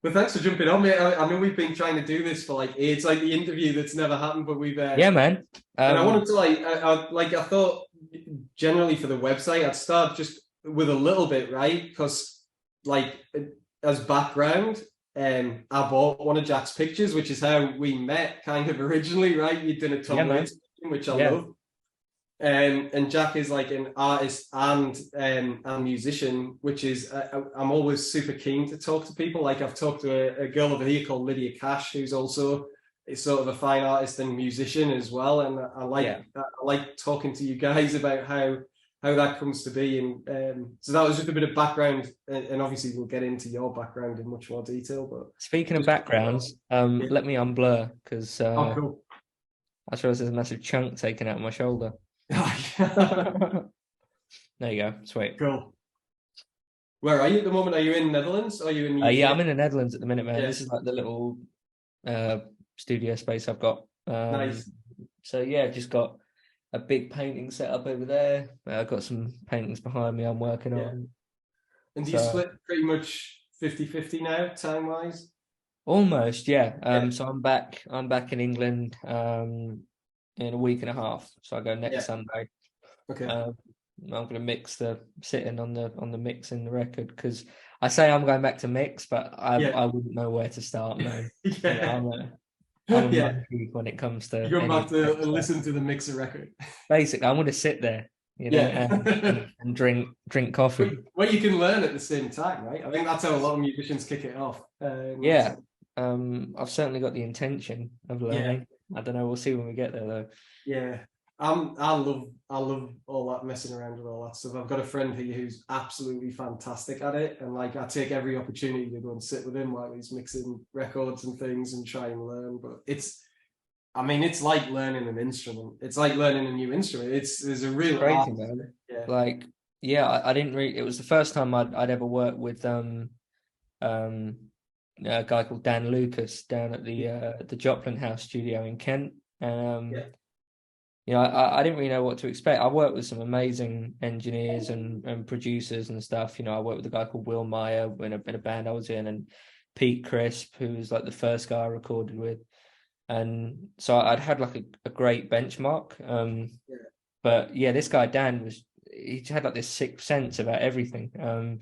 Well, thanks for jumping on, mate. I know we've been trying to do this for like it's like the interview that's never happened, but we've Yeah, man. and I wanted to I thought generally for the website I'd start just with a little bit, right? Because like as background, I bought one of Jack's pictures, which is how we met kind of originally, right? You'd done a Yeah, Tom man. Waits, which I Yeah. love. And Jack is like an artist and a musician, which is I'm always super keen to talk to people. Like I've talked to a girl over here called Lydia Cash, who's also is sort of a fine artist and musician as well. And Yeah. I like talking to you guys about how that comes to be. And so that was just a bit of background, and obviously we'll get into your background in much more detail. But Speaking of just backgrounds, yeah. let me unblur because Oh, cool. I just realized there's a massive chunk taken out of my shoulder. There you go. Sweet. Cool. Where are you at the moment? Are you in Netherlands? Or are you in the Yeah, UK? I'm in the Netherlands at the minute, man. Yeah, This is like the little uh studio space I've got. nice. So yeah, just got a big painting set up over there. I've got some paintings behind me I'm working Yeah. on. And do you So split pretty much 50-50 now, time wise? almost, yeah. Yeah, So I'm back in England in a week and a half. So I go next yeah. Sunday. Okay. Um, I'm gonna mix the sitting on the mixing the record because I say I'm going back to mix, but I Yeah. I wouldn't know where to start, man. Yeah, Yeah. I'm a Yeah. monkey when it comes to You're going any back of the to tech stuff. listen to the mixer record. Basically, I want to sit there, Yeah. and drink coffee. Well, you can learn at the same time, right? I think that's how a lot of musicians kick it off. Yeah, I've certainly got the intention of Yeah. learning. I don't know. We'll see when we get there, though. Yeah. I love all that messing around with all that stuff. I've got a friend here who's absolutely fantastic at it. And like I take every opportunity to go and sit with him while he's mixing records and things and try and learn. But it's like learning an instrument. It's like learning a new instrument. There's a It's real art. crazy, man. Yeah. Like, yeah, I didn't really. It was the first time I'd ever worked with um a guy called Dan Lucas down at the Joplin House studio in Kent. Yeah. I didn't really know what to expect. I worked with some amazing engineers and producers and stuff. I worked with a guy called Will Meyer in a band I was in, and Pete Crisp, who was like the first guy I recorded with. And so I'd had like a great benchmark. Yeah. But yeah, this guy Dan he had like this sixth sense about everything.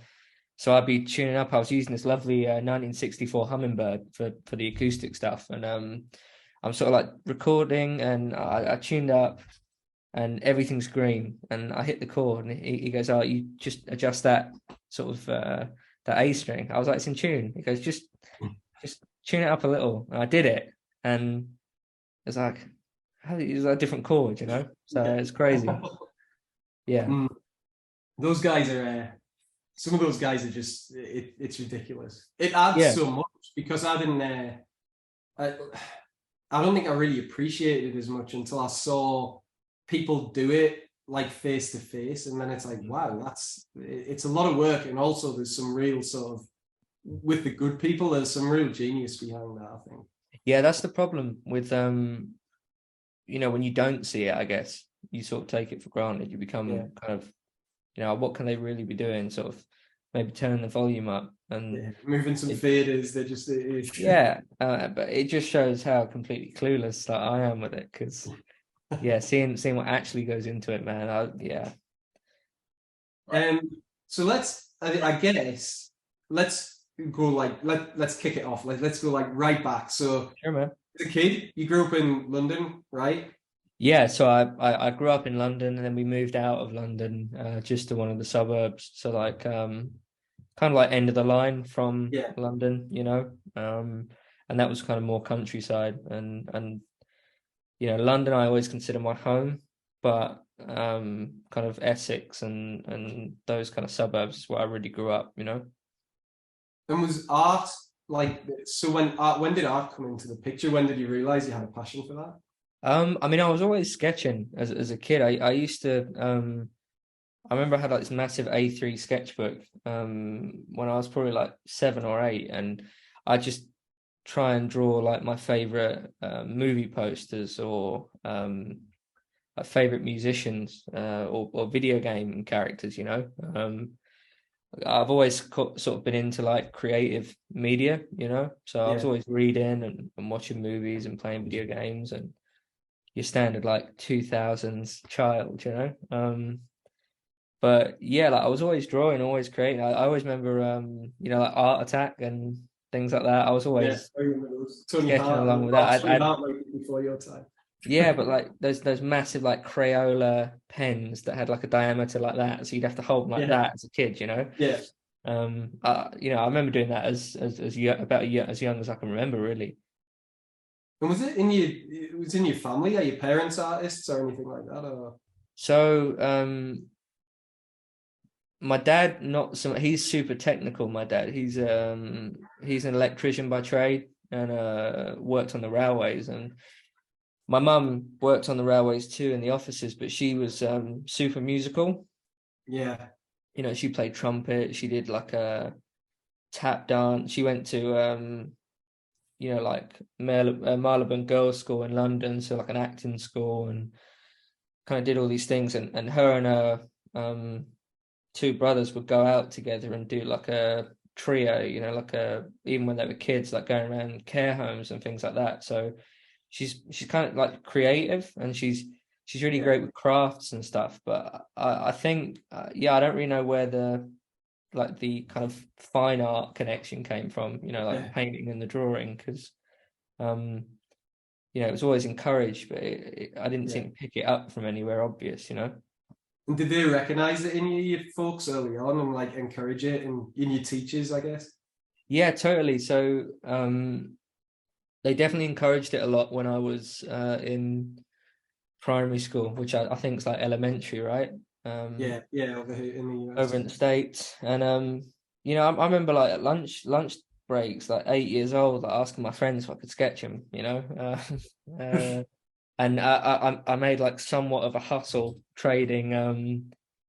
So I'd be tuning up. I was using this lovely 1964 Hummingbird for the acoustic stuff, and I'm sort of like recording, and I tuned up, and everything's green, and I hit the chord, and he goes, "Oh, you just adjust that sort of that A string." I was like, "It's in tune." He goes, "Just tune it up a little." And I did it, and it's like, how it's like a different chord, you know? So Yeah. it's crazy. Yeah, Mm. Those guys are some of those guys are just it's ridiculous. It adds yeah, so much because I, I don't think I really appreciated it as much until I saw people do it like face to face, and then it's like, wow, it's a lot of work, and also there's some real sort of with the good people, there's some real genius behind that, I think. yeah. That's the problem with when you don't see it. I guess you sort of take it for granted. You Yeah, become kind of, what can they really be doing? Sort of maybe turning the volume up, yeah. and Moving some it, faders, they're just yeah. But it just shows how completely clueless that I am with it. Because yeah, seeing what actually goes into it, man. Yeah, um. So I guess, let's go like let's kick it off. Like let's go like right back. So sure, man. as a kid, you grew up in London, right? Yeah, so I grew up in London, and then we moved out of London just to one of the suburbs. So like kind of like end of the line from Yeah. London. And that was kind of more countryside, and London I always consider my home, but kind of Essex and those kind of suburbs is where I really grew up. And was art like so when did art come into the picture? When did you realize you had a passion for that? I mean, I was always sketching as a kid. I used to I remember I had like this massive A3 sketchbook when I was probably like 7 or 8, and I just try and draw like my favorite movie posters or like favorite musicians or video game characters. I've always sort of been into like creative media, so I was Yeah. always reading and watching movies and playing video games and your standard like 2000s child, but yeah, like I was always drawing, always creating. I always remember like Art Attack and things like that. I was Yeah, always I remember those. Tony sketching Hart. along with Oh, that. Tony Hart might be before your time. Yeah, but like those massive like Crayola pens that had like a diameter like that, so you'd have to hold them like Yeah, that as a kid. yeah. I remember doing that as young, about a year, as young as I can remember, really. And was it in your? It was in your family? Are your parents artists or anything like that? Or So my dad, not so he's super technical. My dad, he's an electrician by trade and worked on the railways. And my mum worked on the railways too in the offices, but she was super musical. yeah, She played trumpet. She did like a tap dance. She went to like Marylebone Girls' School in London, so like an acting school, and kind of did all these things. And her and her two brothers would go out together and do like a trio, like even when they were kids, like going around care homes and things like that. So she's kind of like creative, and she's really great with crafts and stuff. But I think I don't really know where the kind of fine art connection came from, like the yeah. painting and the drawing, because it was always encouraged, but I didn't Yeah. seem to pick it up from anywhere obvious. And did they recognize it in your folks early on and like encourage it in your teachers, I guess? Yeah, totally. So they definitely encouraged it a lot when I was in primary school, which I think is like elementary, right? Yeah, over here in the Over US. in the States. And I remember like at lunch breaks, like 8 years old, like asking my friends if I could sketch them, and I made like somewhat of a hustle trading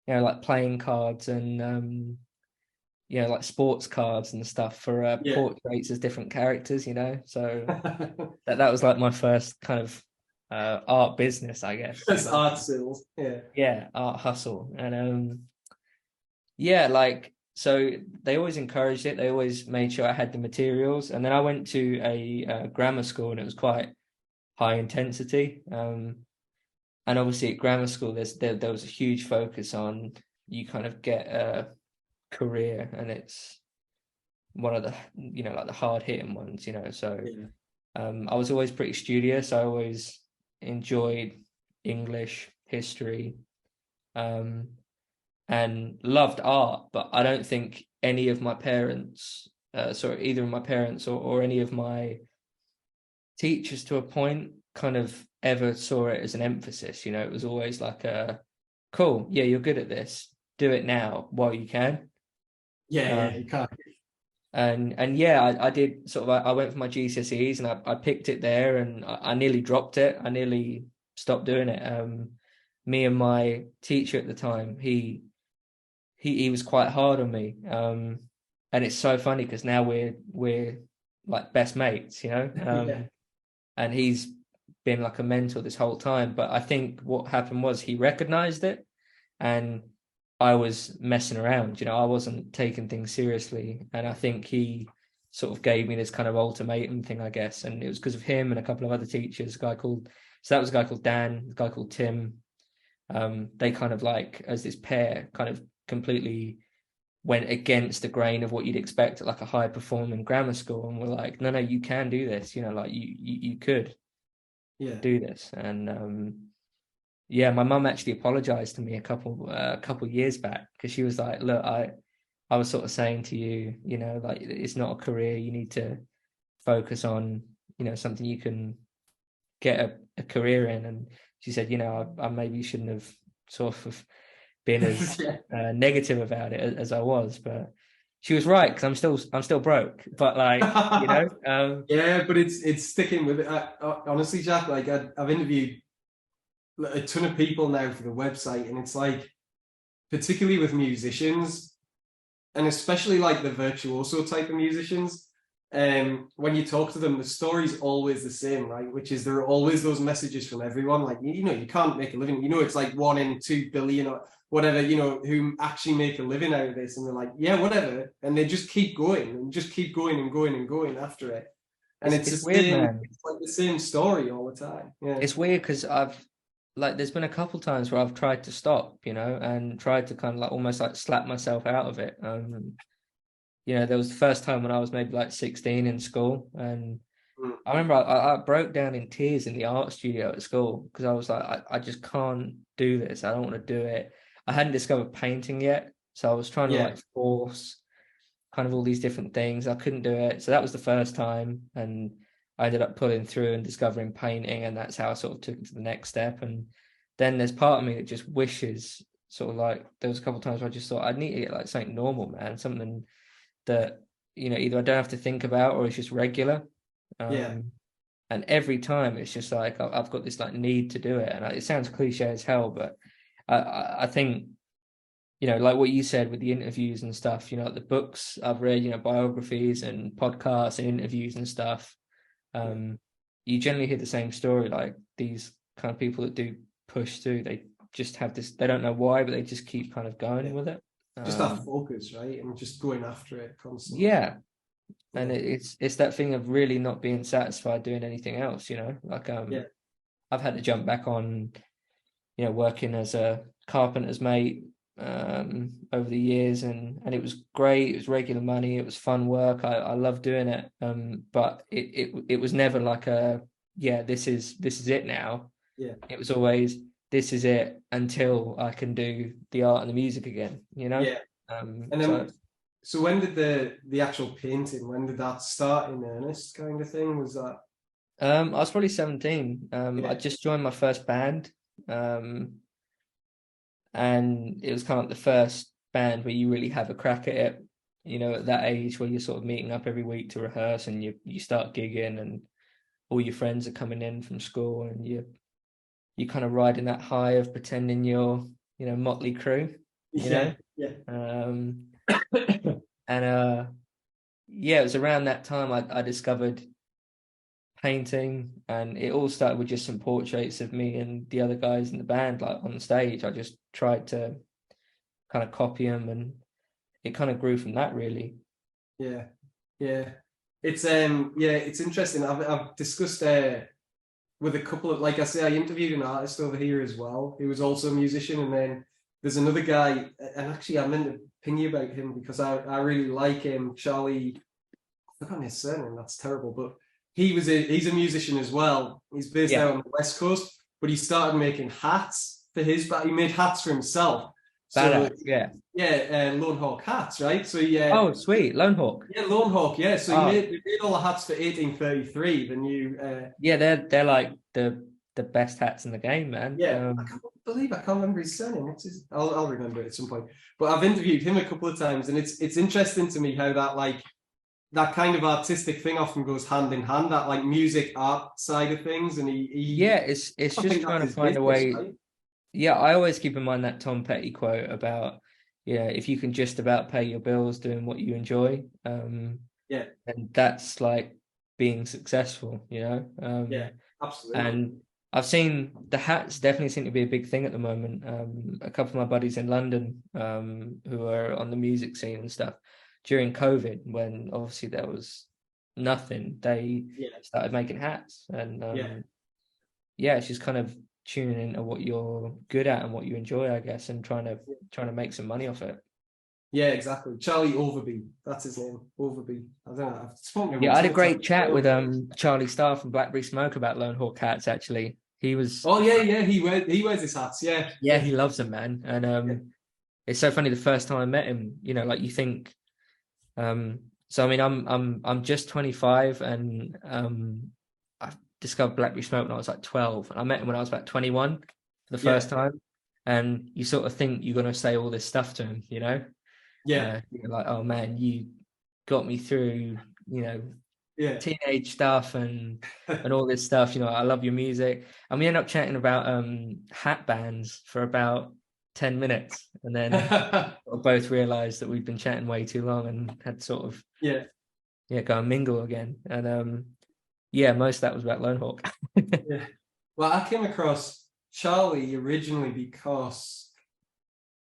like playing cards and like sports cards and stuff for Yeah. portraits as different characters, so that was like my first kind of art business, I guess. That's art sales. Yeah. Yeah, art hustle. And like, so they always encouraged it. They always made sure I had the materials. And then I went to a grammar school, and it was quite high intensity. And obviously at grammar school, there was a huge focus on you kind of get a career, and it's one of the like the hard hitting ones. So Yeah. I was always pretty studious. I always enjoyed English, history, and loved art, but I don't think any of my parents, either of my parents or any of my teachers to a point kind of ever saw it as an emphasis. It was always like cool, yeah, you're good at this, do it now while you can. Yeah, you can't. And yeah, I did sort of, I went for my GCSEs, and I picked it there, and I nearly dropped it. I nearly stopped doing it. Me and my teacher at the time, he was quite hard on me. And it's so funny because now we're like best mates, Yeah. and he's been like a mentor this whole time. But I think what happened was he recognized it, and I was messing around, I wasn't taking things seriously. And I think he sort of gave me this kind of ultimatum thing, I guess. And it was because of him and a couple of other teachers, so that was a guy called Dan, a guy called Tim. They kind of like, as this pair, kind of completely went against the grain of what you'd expect at like a high performing grammar school, and were like, no, you can do this, like you could do this. And yeah, my mum actually apologized to me a couple years back, because she was like, look, I was sort of saying to you, like, it's not a career, you need to focus on something you can get a career in. And she said, I maybe shouldn't have sort of been as negative about it as I was, but she was right, because I'm still broke, but like Yeah, but it's sticking with it. Honestly, Jack, like I've interviewed a ton of people now for the website, and it's like, particularly with musicians, and especially like the virtuoso type of musicians, when you talk to them, the story's always the same, right? Which is there are always those messages from everyone, like, you know, you can't make a living. You know, it's like 1 in 2 billion or whatever, you know, who actually make a living out of this, and they're like, yeah, whatever, and they just keep going and just keep going and going and going after it, and it's It's the weird, same. man. It's like the same story all the time. Yeah, It's weird because there's been a couple times where I've tried to stop, you know, and tried to kind of like almost like slap myself out of it. You know, there was the first time when I was maybe like 16 in school, and mm. I remember I broke down in tears in the art studio at school because I was like, I just can't do this. I don't want to do it. I hadn't discovered painting yet, so I was trying to Yeah, like force kind of all these different things. I couldn't do it. So that was the first time, and I ended up pulling through and discovering painting, and that's how I sort of took it to the next step. And then there's part of me that just wishes, sort of like, there was a couple of times where I just thought I'd need to get like something normal, man, something that, you know, either I don't have to think about or it's just regular. yeah, And every time it's just like I've got this like need to do it, and it sounds cliche as hell, but I think, you know, like what you said with the interviews and stuff, you know, like the books I've read, you know, biographies and podcasts and interviews and stuff, yeah. you generally hear the same story. Like these kind of people that do push through, they just have this, they don't know why, but they just keep kind of going with it. Just that focus, right, and just going after it constantly. Yeah. And it's that thing of really not being satisfied doing anything else, you know, like Yeah, I've had to jump back on, you know, working as a carpenter's mate over the years, and it was great. It was regular money. It was fun work. I love doing it. But it was never like a, yeah, this is it now. yeah. It was always, this is it until I can do the art and the music again, you know. Yeah. And So then, so when did the actual painting? When did that start in earnest, kind of thing? Was that? I was probably 17. Yeah. I just joined my first band. And it was kind of like the first band where you really have a crack at it, you know, at that age where you're sort of meeting up every week to rehearse, and you start gigging, and all your friends are coming in from school, and you kind of riding that high of pretending you're, you know, Motley Crue, you know. Yeah. And yeah, it was around that time I discovered painting, and it all started with just some portraits of me and the other guys in the band, like on stage. I just tried to kind of copy them, and it kind of grew from that, really. Yeah. Yeah. It's it's interesting. I've discussed with a couple of, like I say, I interviewed an artist over here as well who was also a musician, and then there's another guy, and actually I meant to ping you about him because I really like him, Charlie. I forgot his surname. That's terrible, but he's a musician as well. He's based out on the West Coast, but he started making hats for his, but he made hats for himself. So Lone Hawk hats, right? So Oh, sweet, Lone Hawk. Yeah, Lone Hawk. Yeah, so he made all the hats for 1833. The new. Yeah, they're like the best hats in the game, man. Yeah, I can't remember his surname. What's his? I'll remember it at some point. But I've interviewed him a couple of times, and it's interesting to me how that kind of artistic thing often goes hand in hand. That like music art side of things, and it's just trying to find a way. Right? Yeah, I always keep in mind that Tom Petty quote about, yeah, if you can just about pay your bills doing what you enjoy, and that's like being successful, you know. Yeah, absolutely. And I've seen the hats definitely seem to be a big thing at the moment. A couple of my buddies in London, who are on the music scene and stuff, during COVID, when obviously there was nothing, they started making hats, and it's just kind of tuning into what you're good at and what you enjoy, I guess, and trying to make some money off it. Yeah, exactly. Charlie Overby, that's his name. Overby. I don't know. I've spoken. Yeah, I had a great chat with Charlie Starr from Blackberry Smoke about Lone Hawk hats. Actually, he was. Oh yeah. He wears his hats. Yeah. Yeah, he loves them, man. And it's so funny. The first time I met him, you know, like you think. So I mean, I'm just 25, and I discovered Blackberry Smoke when I was like 12, and I met him when I was about 21 for the first time. And you sort of think you're gonna say all this stuff to him, you know. Yeah. You're like, oh man, you got me through, you know, teenage stuff and all this stuff. You know, I love your music. And we end up chatting about hat bands for about 10 minutes, and then we both realized that we'd been chatting way too long and had sort of go and mingle again. And yeah, most of that was about Lone Hawk. Yeah. Well, I came across Charlie originally because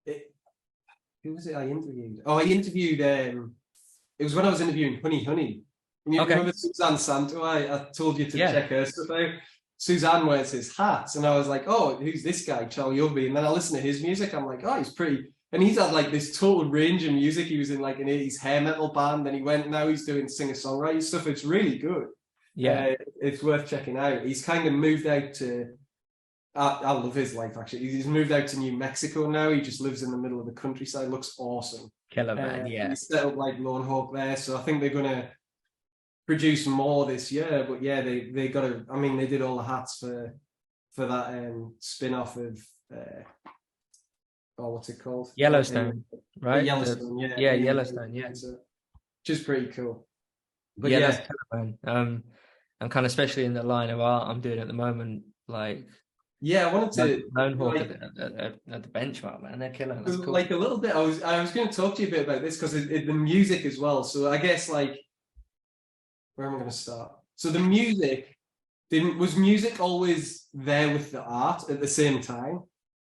who was it I interviewed? Oh, I interviewed it was when I was interviewing Honey. And you Okay. remember Suzanne Santo? I told you to Yeah. check her stuff out. Suzanne wears his hats, and I was like, "Oh, who's this guy, Charlie Yobi?" And then I listened to his music. I'm like, "Oh, he's pretty." And he's had like this total range of music. He was in like an 80s hair metal band, then he went. Now he's doing singer-songwriter stuff. It's really good. Yeah. It's worth checking out. He's kind of moved out to. I love his life actually. He's moved out to New Mexico now. He just lives in the middle of the countryside. Looks awesome. Killer man. Yeah. He's set up like Lone Hawk there, so I think they're gonna produce more this year. But yeah, they got to. I mean, they did all the hats for that spin-off of oh, what's it called? Yellowstone, right? Yellowstone, yeah. Yeah, Yellowstone, yeah. So, which is pretty cool. But yeah, yeah, that's killer, man. I'm kind of, especially in the line of art I'm doing at the moment, like yeah, I wanted to Lone Hawk like, at the benchmark, man. They're killing. That's cool. like a little bit. I was going to talk to you a bit about this because the music as well. So I guess like where am I going to start? So the music was music always there with the art at the same time?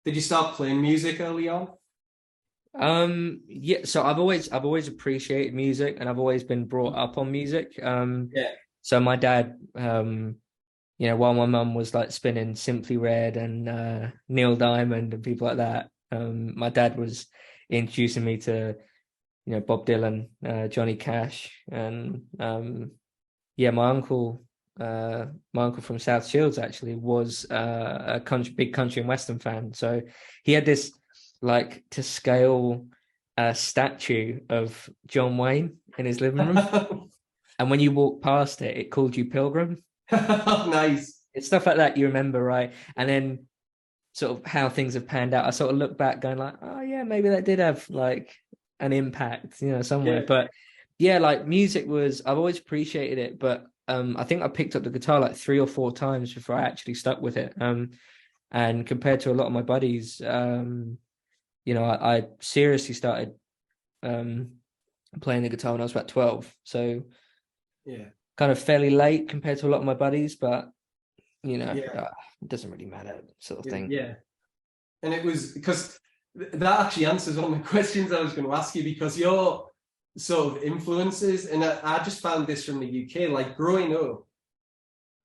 Did you start playing music early on? Yeah, so I've always appreciated music, and I've always been brought up on music. Yeah. So my dad, while my mum was like spinning Simply Red and Neil Diamond and people like that, my dad was introducing me to, Bob Dylan, Johnny Cash, and yeah, my uncle from South Shields actually was a big country and western fan. So he had this like to scale statue of John Wayne in his living room, and when you walk past it, it called you Pilgrim. Nice. It's stuff like that you remember, right? And then sort of how things have panned out. I sort of look back, going like, oh yeah, maybe that did have like an impact, somewhere. Yeah. But yeah, like music I've always appreciated it, but I think I picked up the guitar like 3 or 4 times before I actually stuck with it. And compared to a lot of my buddies, I seriously started playing the guitar when I was about 12. So yeah, kind of fairly late compared to a lot of my buddies, but yeah. it doesn't really matter, sort of thing. Yeah. And it was because that actually answers one of the questions I was going to ask you, because your sort of influences, and I just found this from the UK, like growing up,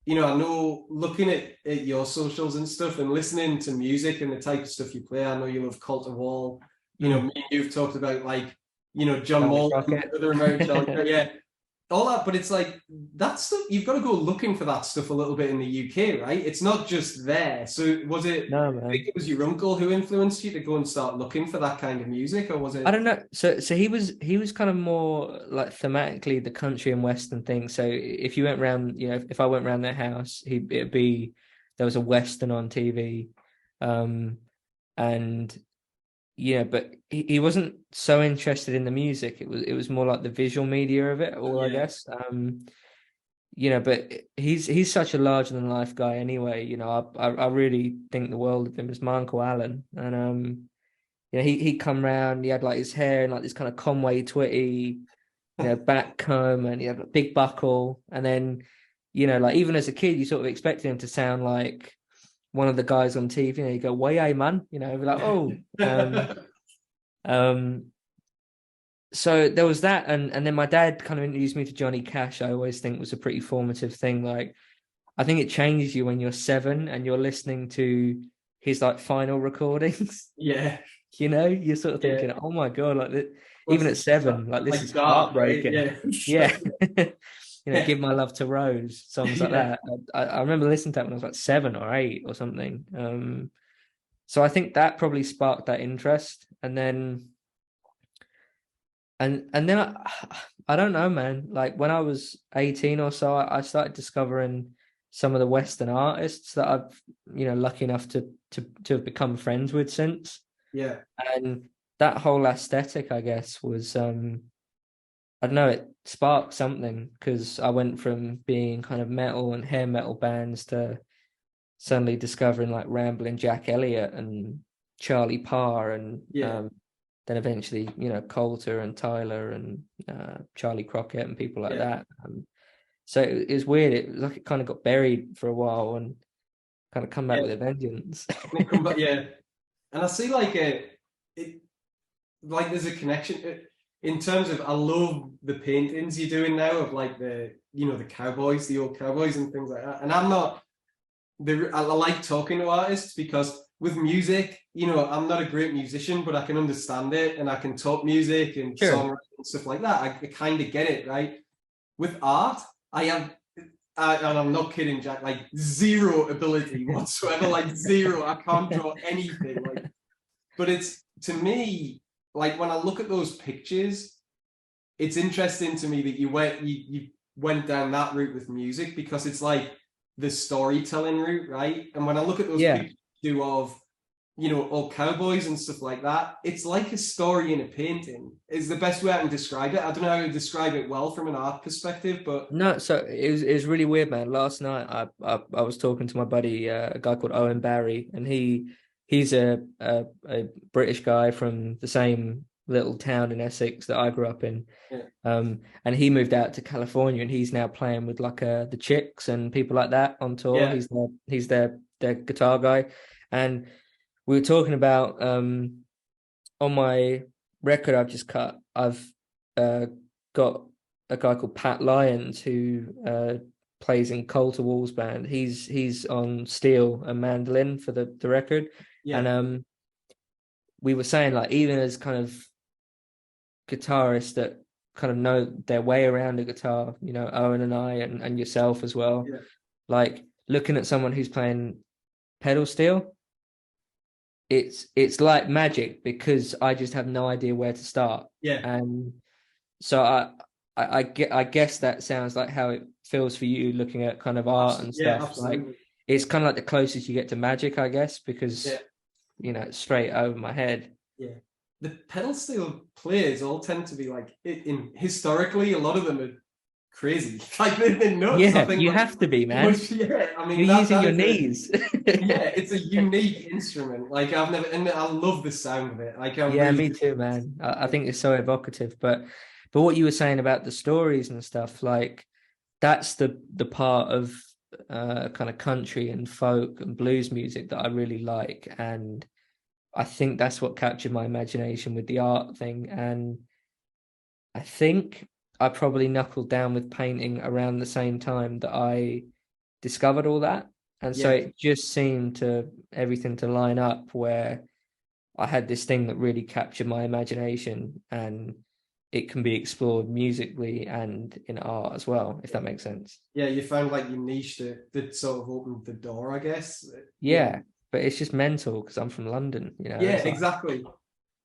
I know looking at your socials and stuff and listening to music and the type of stuff you play, I know you love Cult of Wall, me and you've talked about like, John Wall, other American, yeah, all that, but it's like that stuff, you've got to go looking for that stuff a little bit in the UK, right? It's not just there. So was it, no, man. I think it was your uncle who influenced you to go and start looking for that kind of music, or was it? I don't know. So he was kind of more like thematically the country and western thing. So if you went around, if I went around their house, it'd be, there was a western on TV, and but he wasn't so interested in the music. It was more like the visual media of it all, I guess. But he's such a larger than life guy anyway. I really think the world of him. As my Uncle Alan, and he'd come round. He had like his hair in like this kind of Conway twitty, back comb, and he had a big buckle. And then, like even as a kid, you sort of expected him to sound like one of the guys on TV. You go, "Way, hey, man," be like, "Oh." So there was that, and then my dad kind of introduced me to Johnny Cash. I always think was a pretty formative thing. Like, I think it changes you when you're 7 and you're listening to his like final recordings. Yeah. You're sort of thinking, oh my God, like even at 7, like this is heartbreaking. Right? Yeah. Give my love to Rose, songs like that. I remember listening to that when I was like 7 or 8 or something. So I think that probably sparked that interest. And then I don't know, man, like when I was 18 or so, I started discovering some of the Western artists that I've, lucky enough to have become friends with since. Yeah. And that whole aesthetic, I guess, was, I don't know, it sparked something, because I went from being kind of metal and hair metal bands to suddenly discovering like Ramblin' Jack Elliott and Charlie Parr and then eventually, you know, Coulter and Tyler and Charlie Crockett and people like that. So it was weird. It was like it kind of got buried for a while and kind of come back with a vengeance. Yeah, and I see like it like there's a connection in terms of I love the paintings you're doing now of like the the cowboys, the old cowboys and things like that. And I'm not I like talking to artists because with music, I'm not a great musician, but I can understand it and I can talk music and songwriting and stuff like that. I kind of get it, right? With art, and I'm not kidding, Jack, like zero ability whatsoever, like zero. I can't draw anything. Like, but it's to me, like when I look at those pictures, it's interesting to me that you went down that route with music because it's like the storytelling route, right? And when I look at those pictures of old cowboys and stuff like that, it's like a story in a painting is the best way I can describe it. I don't know how to describe it well from an art perspective, but no, so it was really weird, man. Last night I was talking to my buddy, a guy called Owen Barry, and he's a British guy from the same little town in Essex that I grew up in. And he moved out to California and he's now playing with like the Chicks and people like that on tour. He's their guitar guy. And we were talking about on my record I've just cut, I've got a guy called Pat Lyons who plays in Coulter Wall's band. He's on steel and mandolin for the record. And we were saying like even as kind of guitarists that kind of know their way around a guitar, Owen and I and yourself as well, like looking at someone who's playing pedal steel, it's like magic because I just have no idea where to start. And so I guess that sounds like how it feels for you looking at kind of art and stuff. Absolutely. Like it's kind of like the closest you get to magic, I guess, because it's straight over my head. The pedal steel players all tend to be like historically a lot of them are crazy. Like they're nuts. Yeah, I think you have to be, man. I mean you're using your knees. It's a unique instrument. Like I've never, and I love the sound of it. Like me too, man. I think it's so evocative. But what you were saying about the stories and stuff, like that's the part of kind of country and folk and blues music that I really like, and I think that's what captured my imagination with the art thing. And I think I probably knuckled down with painting around the same time that I discovered all that. And so it just seemed to everything to line up where I had this thing that really captured my imagination and it can be explored musically and in art as well, if that makes sense. Yeah, you found like your niche that sort of opened the door, I guess. Yeah. But it's just mental because I'm from London, exactly.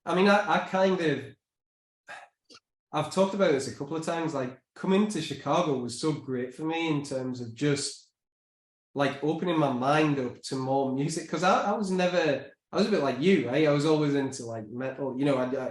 I mean, I kind of, I've talked about this a couple of times, like coming to Chicago was so great for me in terms of just like opening my mind up to more music. Because I was a bit like you, right? I was always into like metal.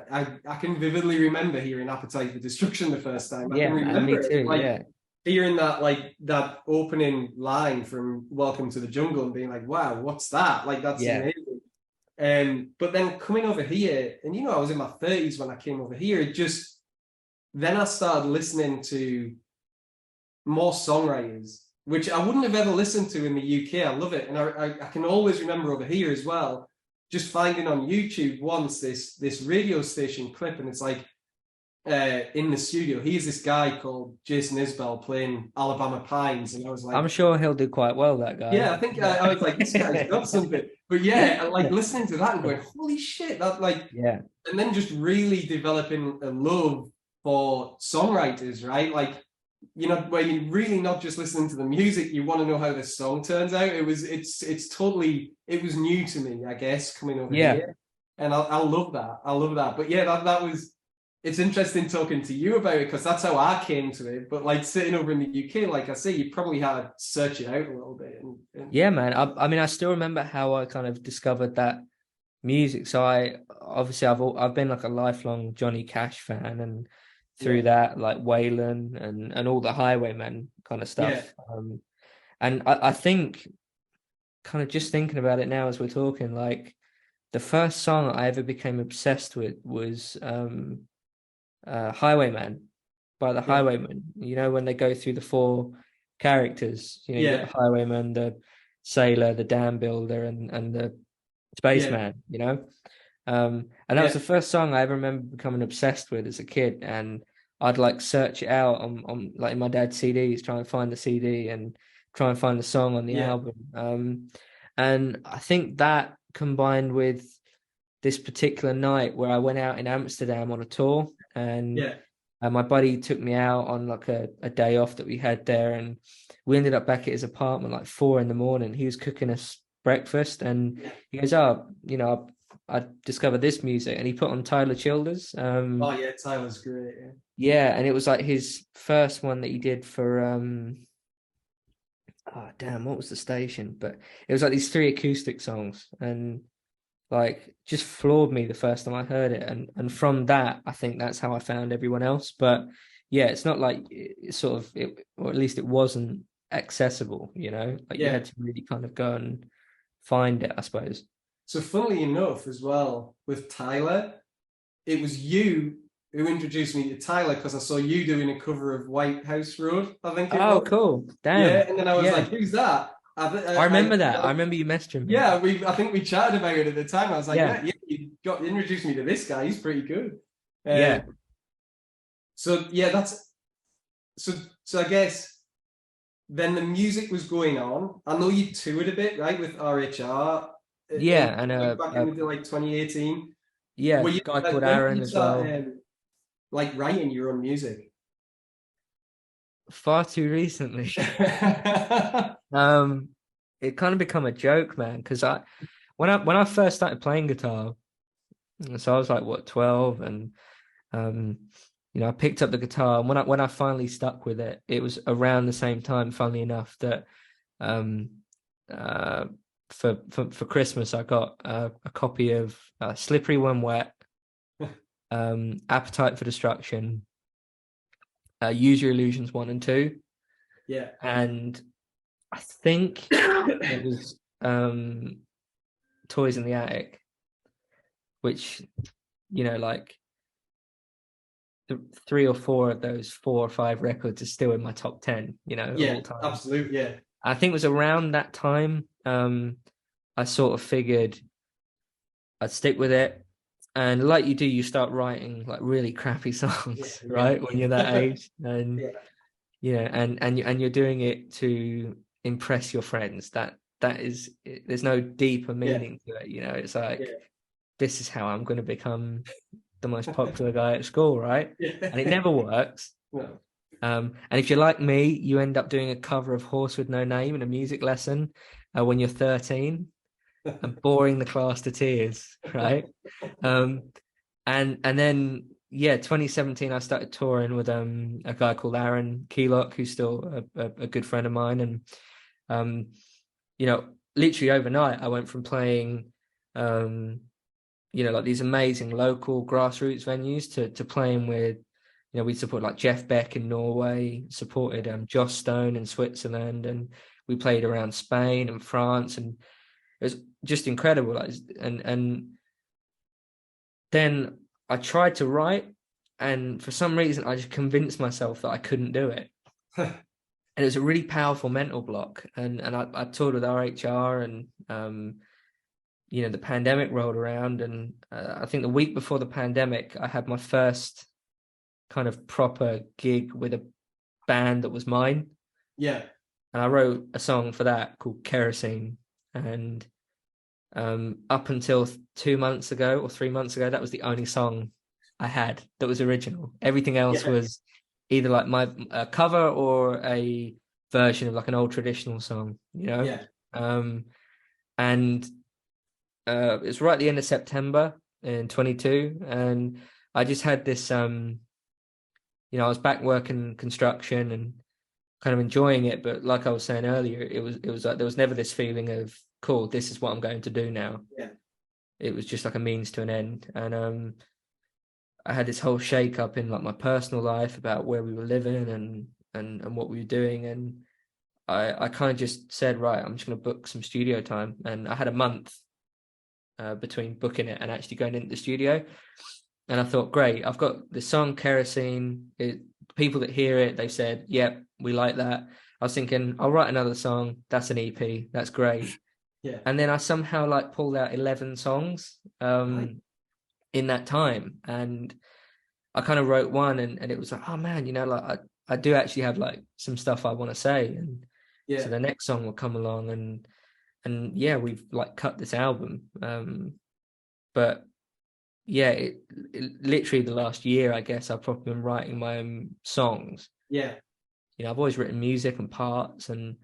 I can vividly remember hearing Appetite for Destruction the first time. I can remember me too, hearing that opening line from Welcome to the Jungle and being like, wow, what's that? Like, that's amazing. But then coming over here, and I was in my 30s when I came over here, then I started listening to more songwriters, which I wouldn't have ever listened to in the UK. I love it. And I can always remember over here as well, just finding on YouTube once this radio station clip, and it's like, in the studio, he's this guy called Jason Isbell playing Alabama Pines, and I was like, I'm sure he'll do quite well, that guy. Yeah, I think I was like, this guy's got something. But like listening to that and going, holy shit, that and then just really developing a love for songwriters, right? Like, where you're really not just listening to the music, you want to know how the song turns out. It was new to me, I guess, coming over here, and I love that. But that was. It's interesting talking to you about it because that's how I came to it. But like sitting over in the UK, like I say, you probably had to search it out a little bit. Yeah, man. I mean, I still remember how I kind of discovered that music. So I've been like a lifelong Johnny Cash fan, and through that, like Waylon and all the Highwaymen kind of stuff. And I think, kind of just thinking about it now as we're talking, like the first song I ever became obsessed with was Highwayman by the Yeah. Highwaymen. You know, when they go through the four characters, you know, you got Yeah. the Highwayman, the sailor, the dam builder, and the Yeah. spaceman, you know. And that was Yeah. the first song I ever remember becoming obsessed with as a kid. And I'd like search it out on like in my dad's CDs, try and find the CD and try and find the song on the Yeah. album. And I think that combined with this particular night where I went out in Amsterdam on a tour, and Yeah. my buddy took me out on like a day off that we had there, and we ended up back at his apartment like 4 a.m. He was cooking us breakfast, and Yeah. he goes, "Oh, you know, I discovered this music," and he put on Tyler Childers. Oh yeah, Tyler's great. Yeah. Yeah, and it was like his first one that he did for oh damn, what was the station? But it was like these three acoustic songs, and like just floored me the first time I heard it, and from that I think that's how I found everyone else. But yeah, it's not like it's sort of it, or at least it wasn't accessible, you know, like you Yeah. had to really kind of go and find it, I suppose. So funnily enough, as well with Tyler, it was you who introduced me to Tyler because I saw you doing a cover of White House Road, I think it Oh was. cool, Yeah, damn. and then I was Yeah, like, "Who's that?" I remember that. I remember you messaging me. yeah, I think we chatted about it at the time. I was like, Yeah, "Yeah, you got introduced me to this guy. He's pretty good." yeah, So yeah, that's so. So I guess then the music was going on. I know you toured a bit, right, with RHR, in yeah, and like back into like 2018. yeah, Were you guy like called when did Aaron you as start well. like writing your own music? Far too recently. Um, it kind of become a joke, man, because when I first started playing guitar, so I was like what 12, and um, you know, I picked up the guitar, and when I finally stuck with it, it was around the same time, funnily enough, that um, uh, for Christmas I got a copy of Slippery When Wet, Appetite for Destruction, Use Your Illusions 1 and 2, Yeah. and I think it was Toys in the Attic, which, you know, like three or four of those 4 or 5 records are still in my top 10, you know, of Yeah, all time. absolutely. Yeah. I think it was around that time I sort of figured I'd stick with it. And like you do, you start writing like really crappy Yeah. songs, Yeah. right? When you're that age. And Yeah. yeah, and you're doing it to impress your friends. That is, there's no deeper Yeah. meaning to it, you know. It's like, Yeah. this is how I'm going to become the most popular guy at school, right? And it Yeah. never works. No. And if you're like me, you end up doing a cover of Horse with No Name in a music lesson when you're 13 and boring the class to tears, right? Um, and then yeah, 2017 I started touring with a guy called Aaron Keylock, who's still a good friend of mine, and you know, literally overnight I went from playing you know, like these amazing local grassroots venues to playing with, you know, we support like Jeff Beck in Norway, supported Joss Stone in Switzerland, and we played around Spain and France, and it was just incredible. Like, and then I tried to write, and for some reason I just convinced myself that I couldn't do it. And it was a really powerful mental block. And I toured with RHR, and you know, the pandemic rolled around, and I think the week before the pandemic, I had my first kind of proper gig with a band that was mine. Yeah. And I wrote a song for that called Kerosene. And up until 2 months ago or 3 months ago, that was the only song I had that was original. Everything else Yeah. was either like my cover or a version of like an old traditional song, you know. Yeah. And it's right at the end of September in 22, and I just had this you know, I was back working construction and kind of enjoying it, but like I was saying earlier, it was like there was never this feeling of, cool, this is what I'm going to do now. Yeah. It was just like a means to an end. And I had this whole shake up in like my personal life about where we were living and what we were doing, and I kind of just said, right, I'm just going to book some studio time. And I had a month between booking it and actually going into the studio. And I thought, great, I've got the song Kerosene. People that hear it, they've said, yep, we like that. I was thinking, I'll write another song. That's an EP. That's great. Yeah. And then I somehow like pulled out 11 songs Right. in that time. And I kind of wrote one, and it was like, oh man, like I do actually have like some stuff I want to say. And Yeah. so the next song will come along, and yeah, we've like cut this album. But yeah, it literally the last year, I guess, I've probably been writing my own songs. Yeah. I've always written music and parts and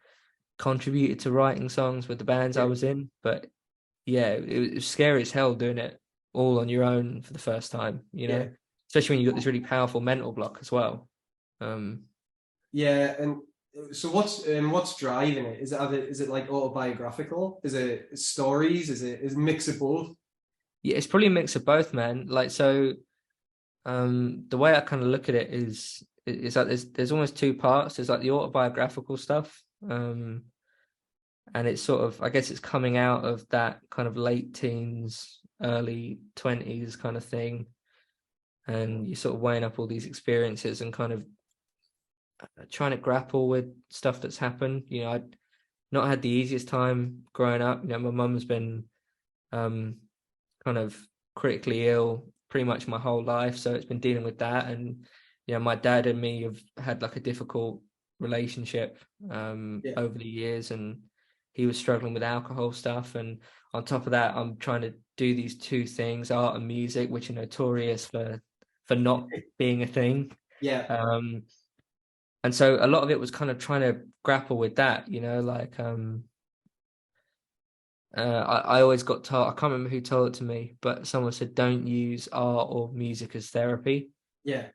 contributed to writing songs with the bands I was in. But yeah, it was scary as hell doing it all on your own for the first time, Yeah. especially when you've got this really powerful mental block as well. Yeah. And so what's driving it? Is it like autobiographical? Is it stories? Is it a mix of both? Yeah, it's probably a mix of both, man. Like, so the way I kind of look at it is like there's almost two parts. There's like the autobiographical stuff, and it's sort of, I guess it's coming out of that kind of late teens, early 20s kind of thing, and you're sort of weighing up all these experiences and kind of trying to grapple with stuff that's happened. I'd not had the easiest time growing up. My mum's been kind of critically ill pretty much my whole life, so it's been dealing with that. And my dad and me have had like a difficult relationship over the years, and he was struggling with alcohol stuff, and on top of that I'm trying to do these two things, art and music, which are notorious for not being a thing. And so a lot of it was kind of trying to grapple with that, like I always got told, I can't remember who told it to me, but someone said, don't use art or music as therapy. Yeah.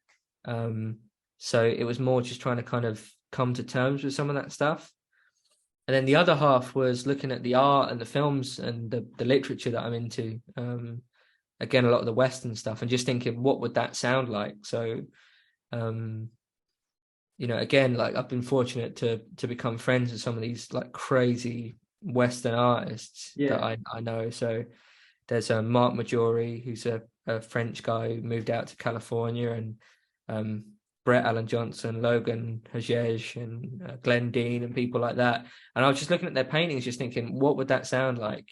So it was more just trying to kind of come to terms with some of that stuff. And then the other half was looking at the art and the films and the literature that I'm into. Again, a lot of the Western stuff, and just thinking, what would that sound like? So, again, like I've been fortunate to become friends with some of these like crazy Western artists that I know. So there's Mark Majori, who's a French guy who moved out to California, and Brett Allen Johnson, Logan Hajej, and Glenn Dean, and people like that. And I was just looking at their paintings, just thinking, what would that sound like?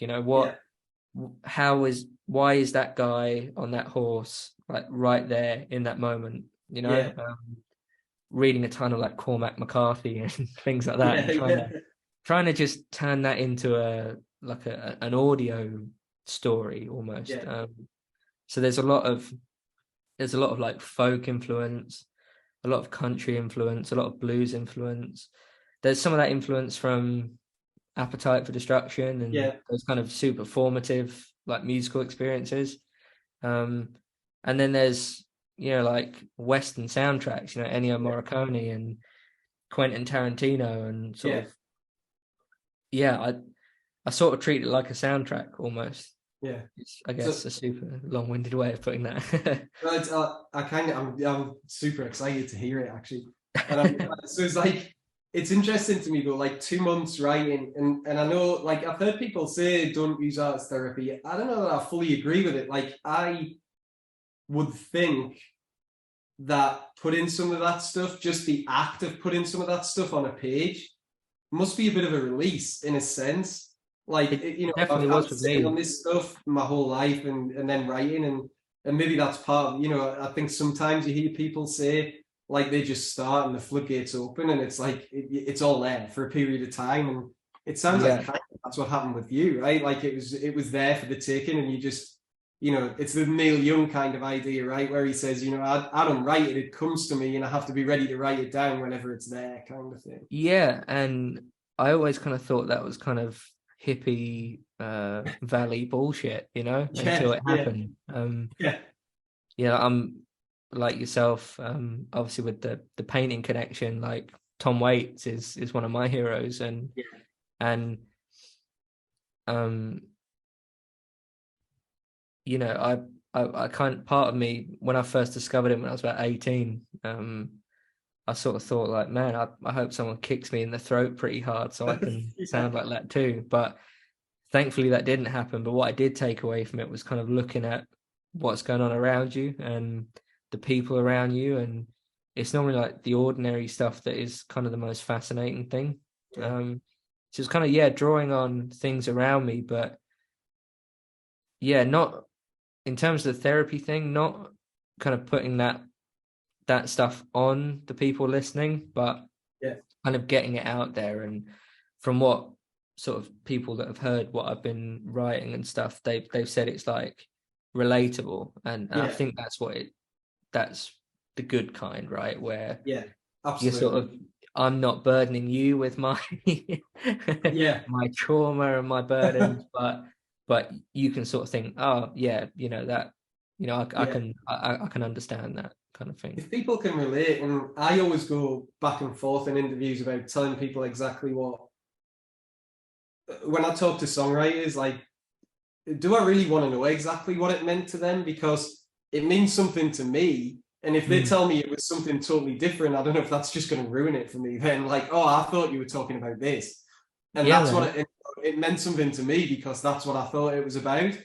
Why is that guy on that horse, like right there in that moment? Reading a ton of like Cormac McCarthy and things like that, and trying to just turn that into an audio story almost. So there's a lot of like folk influence, a lot of country influence, a lot of blues influence. There's some of that influence from Appetite for Destruction and those kind of super formative like musical experiences. And then there's like Western soundtracks, Ennio Morricone and Quentin Tarantino, and sort of I sort of treat it like a soundtrack almost. It's, I guess, a super long-winded way of putting that. I'm super excited to hear it actually. And so it's like, it's interesting to me though, like 2 months writing, and I know, like, I've heard people say don't use art as therapy. I don't know that I fully agree with it. Like, I would think that putting some of that stuff, just the act of putting some of that stuff on a page, must be a bit of a release in a sense. Like, I've been sitting on this stuff my whole life, and then writing, and maybe that's part of, I think sometimes you hear people say, like, they just start and the floodgates open, and it's like it's all there for a period of time, and it sounds like that's what happened with you, right? Like it was there for the taking, and you just, it's the Neil Young kind of idea, right? Where he says, I don't write it, it comes to me, and I have to be ready to write it down whenever it's there, kind of thing. Yeah, and I always kind of thought that was kind of hippie valley bullshit, until it happened. I'm like yourself, obviously with the painting connection. Like Tom Waits is one of my heroes, and I kind, part of me, when I first discovered him when I was about 18, I sort of thought, like, man, I hope someone kicks me in the throat pretty hard so I can sound like that too. But thankfully that didn't happen. But what I did take away from it was kind of looking at what's going on around you and the people around you, and it's normally like the ordinary stuff that is kind of the most fascinating thing. So it's kind of, yeah, drawing on things around me, but yeah, not in terms of the therapy thing, not kind of putting that stuff on the people listening, but Yeah. kind of getting it out there. And from what sort of people that have heard what I've been writing and stuff, they've said it's like relatable, and I think that's the good kind, right? Where Yeah, you're sort of, absolutely. I'm not burdening you with my Yeah, my trauma and my burdens, but you can sort of think, oh yeah, that, I yeah. can I can understand that kind of thing. If people can relate, and I always go back and forth in interviews about telling people exactly what, when I talk to songwriters, like, do I really want to know exactly what it meant to them? Because it means something to me. And if they tell me it was something totally different, I don't know if that's just going to ruin it for me. Then, like, oh, I thought you were talking about this. And Yeah, that's man. what it meant something to me because that's what I thought it was about.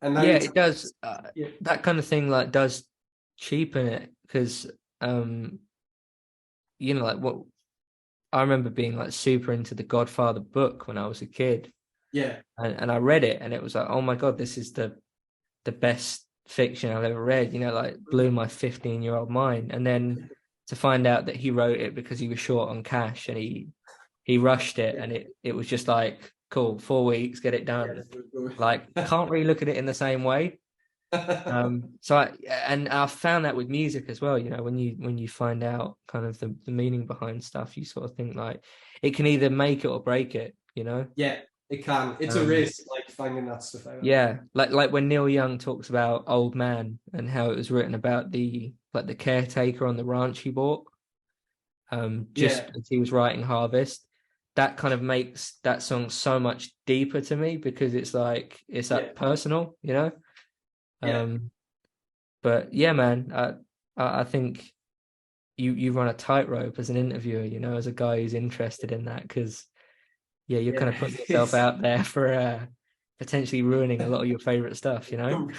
And Yeah, then, it does. yeah, That kind of thing like does cheapen it, because like what I remember being like super into the Godfather book when I was a kid, yeah, and I read it, and it was like, oh my God, this is the best fiction I've ever read, like blew my 15-year-old mind. And then to find out that he wrote it because he was short on cash, and he rushed it, and it was just like, cool, 4 weeks, get it done. Like, can't really look at it in the same way. So I found that with music as well, when you find out kind of the meaning behind stuff, you sort of think like it can either make it or break it. yeah, it can. It's a risk, like finding that stuff out. Yeah, like when Neil Young talks about Old Man and how it was written about the caretaker on the ranch he bought, just Yeah, as he was writing Harvest. That kind of makes that song so much deeper to me, because it's like yeah, personal. yeah. Um, but yeah, man, I think you run a tightrope as an interviewer, as a guy who's interested in that, because yeah, you're kind Yeah. of putting yourself out there for potentially ruining a lot of your favorite stuff. Um,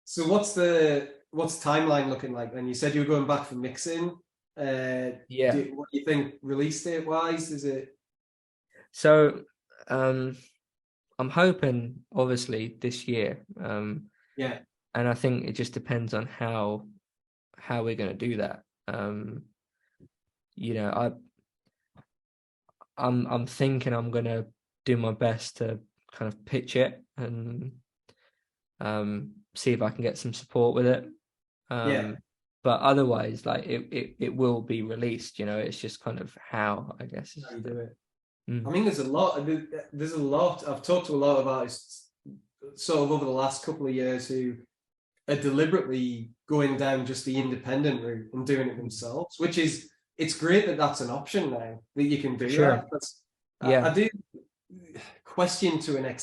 so what's timeline looking like then? You said you were going back for mixing. Yeah. What do you think release date wise? Is it? So I'm hoping obviously this year. Yeah, And I think it just depends on how we're going to do that. You know, I'm thinking I'm going to do my best to kind of pitch it and see if I can get some support with it. yeah. But otherwise, like it will be released. It's just kind of how, I guess. How you do it. I Mm. mean, there's a lot. There's a lot. I've talked to a lot of artists sort of over the last couple of years who are deliberately going down just the independent route and doing it themselves, which is, it's great that that's an option now that you can For do that. sure. I Yeah. do question to a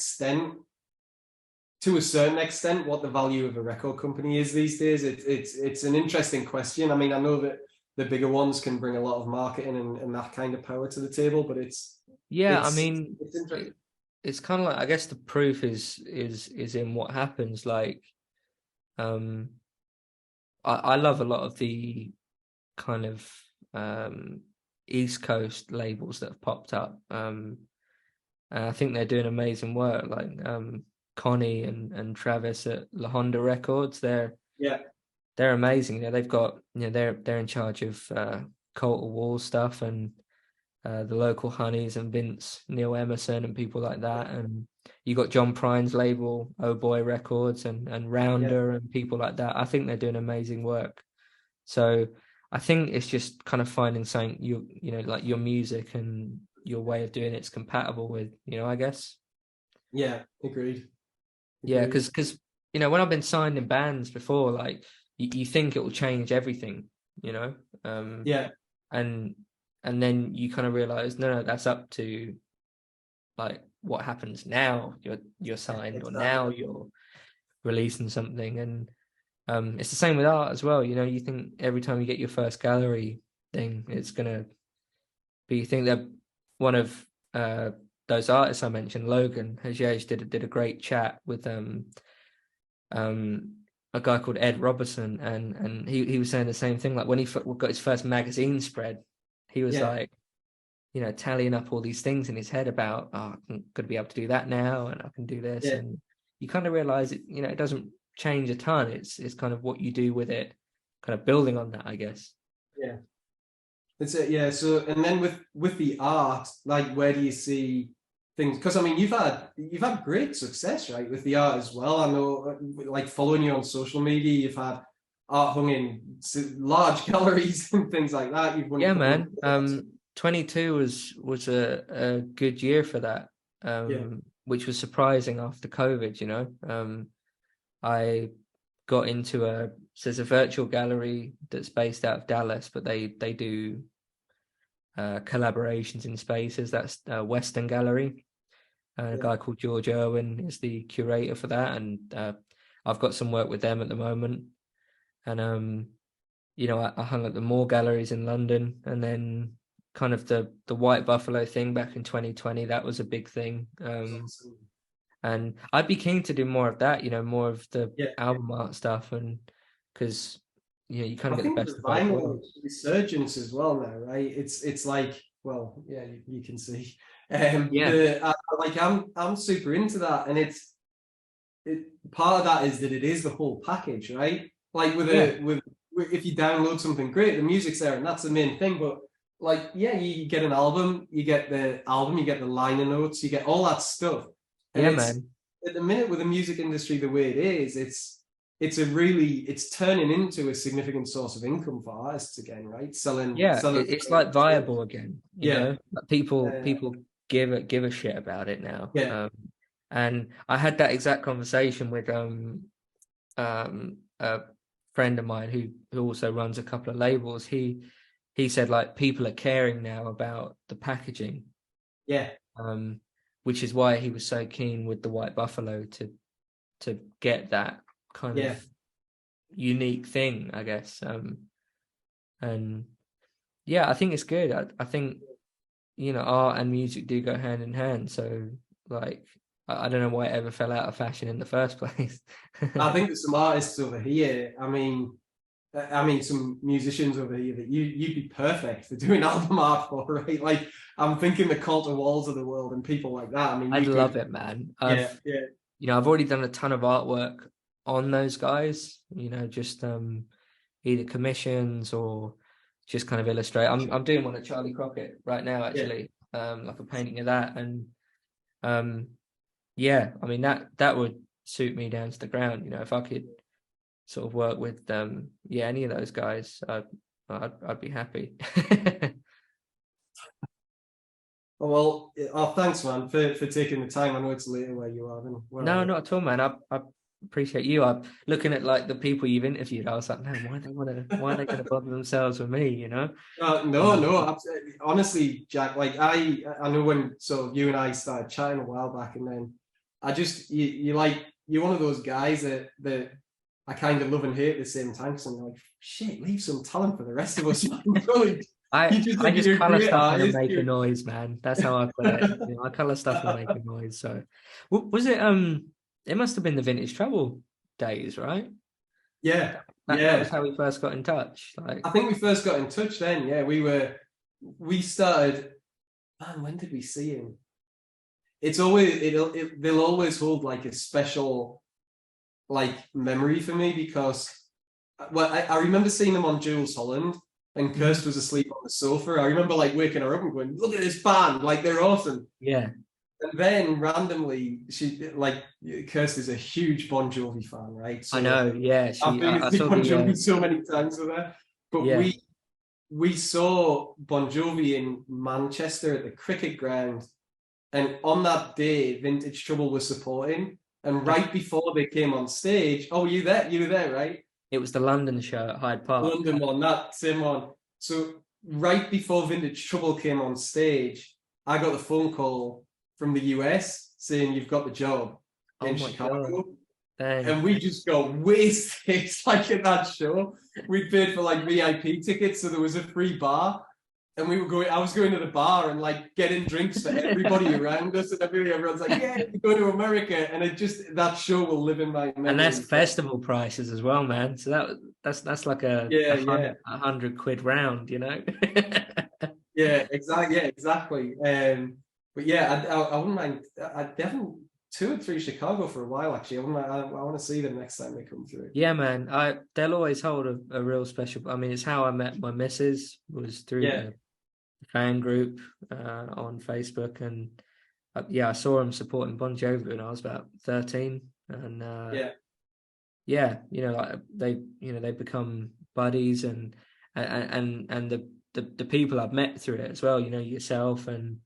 certain extent what the value of a record company is these days. It's an interesting question. I mean, I know that the bigger ones can bring a lot of marketing and that kind of power to the table, but Yeah. I it's mean, it's interesting. it's kind of like, I guess the proof is in what happens. Like, um, I love a lot of the kind of East Coast labels that have popped up. And I think they're doing amazing work. Like Connie and Travis at La Honda Records, Yeah, they're amazing. They've got, they're in charge of Colter Wall stuff, and the local Honeys and Vince Neil Emerson and people like that. And you got John Prine's label, Oh Boy Records, and yeah, Rounder and people like that. I think they're doing amazing work. So I think it's just kind of finding something like your music and your way of doing it's compatible with, I guess. yeah. Agreed. Yeah, Agreed. because when I've been signed in bands before, like you think it will change everything, you know, um, Yeah, and and then you kind of realize, no, that's up to like what happens now. You're signed, or now exactly. you're releasing something. And it's the same with art as well. You think every time you get your first gallery thing, it's gonna be, you think that one of those artists I mentioned, Logan Hajej did a great chat with a guy called Ed Robertson, and he was saying the same thing. Like when he got his first magazine spread, he was like, you know, tallying up all these things in his head about, oh, I'm going to be able to do that now, and I can do this, and you kind of realize it. You know, it doesn't change a ton. It's kind of what you do with it, kind of building on that, I guess. Yeah, that's it. Yeah. So, and then with the art, like, where do you see things? Because I mean, you've had great success, right, with the art as well. I know, like, following you on social media, you've had art hung in large galleries and things like that. You've won, yeah, man. 22 was a good year for that, which was surprising after COVID. You know, I got into there's a virtual gallery that's based out of Dallas, but they do collaborations in spaces. That's Western Gallery. A guy called George Irwin is the curator for that, and I've got some work with them at the moment. And you know, I hung at the Moore galleries in London, and then kind of the White Buffalo thing back in 2020. That was a big thing. And I'd be keen to do more of that, you know, more of the album art stuff, and because, you know, you kind of get the best of both worlds. Resurgence as well now, right? It's like, well, yeah, you can see. I'm super into that, and part of that is that it is the whole package, right? Like if you download something great, the music's there, and that's the main thing. But like, you get an album, you get the liner notes, you get all that stuff. And man. At the minute, with the music industry the way it is, it's turning into a significant source of income for artists again, right? Selling. It's like viable again. You know, like people give a shit about it now. And I had that exact conversation with a friend of mine who also runs a couple of labels. He said, like, people are caring now about the packaging. Which is why he was so keen with the White Buffalo to get that kind of unique thing, I guess. And I think it's good. I think, you know, art and music do go hand in hand. So, like, I don't know why it ever fell out of fashion in the first place. I think there's some artists over here. I mean, some musicians over here that you'd be perfect for doing album art for, right? Like, I'm thinking the Cult of Walls of the world and people like that. I mean, I'd love it, man. You know, I've already done a ton of artwork on those guys. You know, just either commissions or just kind of illustrate. I'm doing one of Charlie Crockett right now, actually, like a painting of that, and I mean, that would suit me down to the ground. You know, if I could sort of work with any of those guys, I'd be happy. Well, thanks, man, for taking the time. I know it's later where you are. No, not at all, man. I appreciate you. I'm looking at, like, the people you've interviewed. I was like, man, why are they going to bother themselves with me? You know? No, absolutely. Honestly, Jack. Like, I know when you and I started chatting a while back, and then I just you're one of those guys that I kind of love and hate at the same time. Because I'm like, shit, leave some talent for the rest of us. I just colour stuff and make a noise, man. That's how I put it. You know, I colour stuff and make a noise. So, was it? It must have been the Vintage Trouble days, right? That was how we first got in touch. Like, I think we first got in touch then. Yeah, we started. Man, when did we see him? They'll always hold, like, a special, like, memory for me, because I remember seeing them on Jules Holland. And Kirst was asleep on the sofa. I remember, like, waking her up and going, "Look at this band! Like, they're awesome." Yeah. And then randomly, Kirst is a huge Bon Jovi fan, right? So, I know. Yeah. I've been to see Bon Jovi so many times with her. But we saw Bon Jovi in Manchester at the cricket ground, and on that day, Vintage Trouble was supporting. And right before they came on stage, you were there, right? It was the London show at Hyde Park. London one, that same one. So right before Vintage Trouble came on stage, I got a phone call from the US saying, "You've got the job in Chicago." And we just got wasted, like, at that show. We paid for, like, VIP tickets, so there was a free bar. and I was going to the bar and like getting drinks for everybody around us, and everyone's like, yeah, we go to America, and that show will live in my memory. And that's festival prices as well, man. So that's like a £100 round, you know. Yeah, exactly. Yeah, exactly. But yeah, I wouldn't mind. I definitely toured through Chicago for a while. Actually, I want to see them next time they come through. Yeah, man. They'll always hold a real special. I mean, it's how I met my missus, was through the fan group on Facebook, and I saw him supporting Bon Jovi when I was about 13, and like they become buddies, and the people I've met through it as well, yourself, and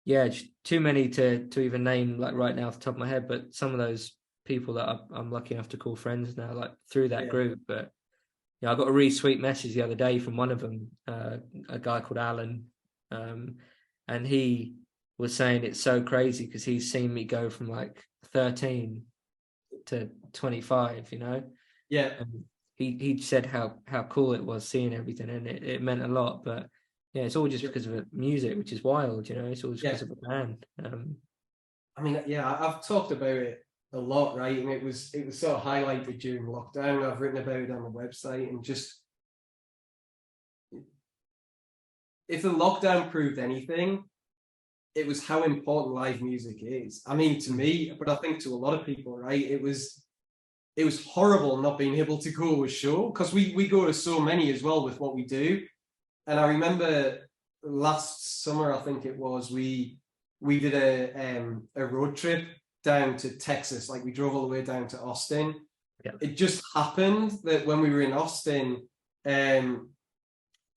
just too many to even name like right now off the top of my head, but some of those people that I'm lucky enough to call friends now, like through that group. But I got a really sweet message the other day from one of them, a guy called Alan, and he was saying it's so crazy because he's seen me go from like 13 to 25, and he said how cool it was seeing everything, and it meant a lot. But it's all just because of the music, which is wild, it's all just because of the band. I mean, I've talked about it a lot, right? And it was sort of highlighted during lockdown. I've written about it on the website, and just if the lockdown proved anything, it was how important live music is. I mean, to me, but I think to a lot of people, right? It was horrible not being able to go to a show, because we go to so many as well with what we do. And I remember last summer, I think it was, we did a road trip down to Texas. Like, we drove all the way down to Austin. Yeah. It just happened that when we were in Austin,